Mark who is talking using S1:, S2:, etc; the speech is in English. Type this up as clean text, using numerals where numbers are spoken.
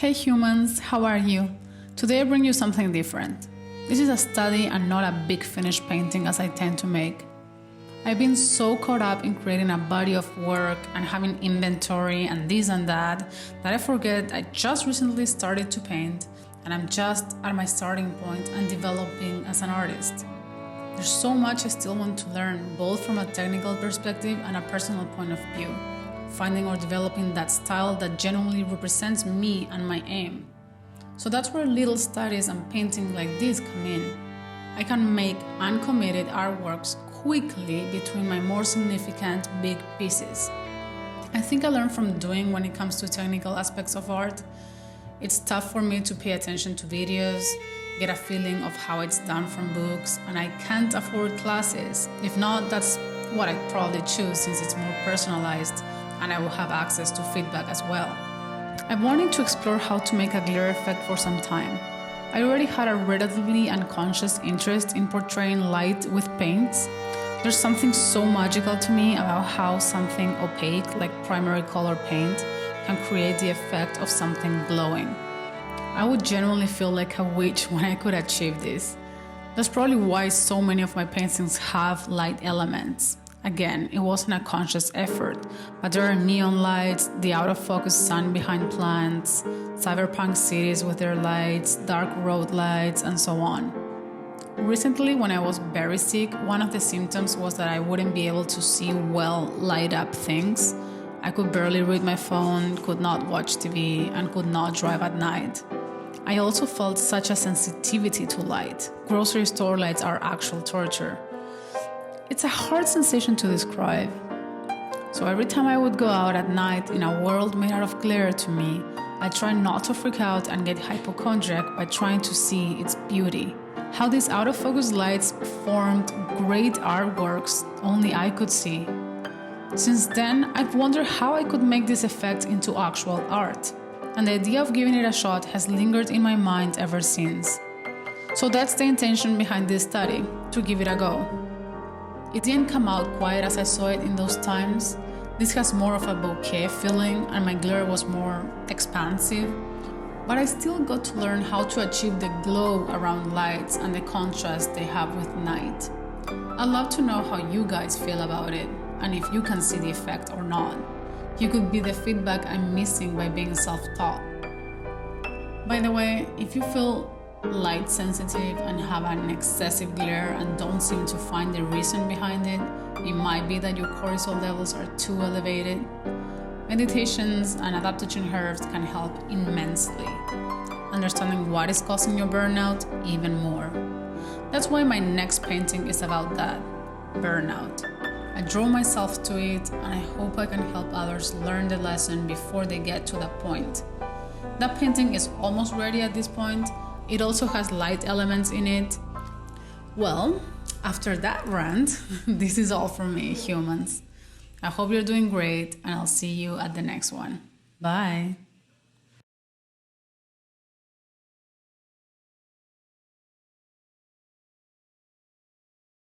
S1: Hey humans, how are you? Today I bring you something different. This is a study and not a big finished painting as I tend to make. I've been so caught up in creating a body of work and having inventory and this and that I forget I just recently started to paint and I'm just at my starting point and developing as an artist. There's so much I still want to learn, both from a technical perspective and a personal point of view. Finding or developing that style that genuinely represents me and my aim. So that's where little studies and painting like this come in. I can make uncommitted artworks quickly between my more significant big pieces. I think I learned from doing when it comes to technical aspects of art. It's tough for me to pay attention to videos, get a feeling of how it's done from books, and I can't afford classes. If not, that's what I'd probably choose since it's more personalized and I will have access to feedback as well. I've wanted to explore how to make a glare effect for some time. I already had a relatively unconscious interest in portraying light with paints. There's something so magical to me about how something opaque like primary color paint can create the effect of something glowing. I would genuinely feel like a witch when I could achieve this. That's probably why so many of my paintings have light elements. Again, it wasn't a conscious effort, but there are neon lights, the out-of-focus sun behind plants, cyberpunk cities with their lights, dark road lights, and so on. Recently, when I was very sick, one of the symptoms was that I wouldn't be able to see well light up things. I could barely read my phone, could not watch TV, and could not drive at night. I also felt such a sensitivity to light. Grocery store lights are actual torture. It's a hard sensation to describe. So every time I would go out at night in a world made out of glare to me, I try not to freak out and get hypochondriac by trying to see its beauty. How these out-of-focus lights formed great artworks only I could see. Since then, I've wondered how I could make this effect into actual art. And the idea of giving it a shot has lingered in my mind ever since. So that's the intention behind this study, to give it a go. It didn't come out quite as I saw it in those times. This has more of a bouquet feeling and my glare was more expansive. But I still got to learn how to achieve the glow around lights and the contrast they have with night. I'd love to know how you guys feel about it and if you can see the effect or not. You could be the feedback I'm missing by being self-taught. By the way, if you feel light sensitive and have an excessive glare and don't seem to find the reason behind it, it might be that your cortisol levels are too elevated. Meditations and adaptogen herbs can help immensely. Understanding what is causing your burnout even more. That's why my next painting is about that, burnout. I drove myself to it and I hope I can help others learn the lesson before they get to that point. That painting is almost ready at this point. It also has light elements in it. Well, after that rant, this is all from me, humans. I hope you're doing great, and I'll see you at the next one. Bye.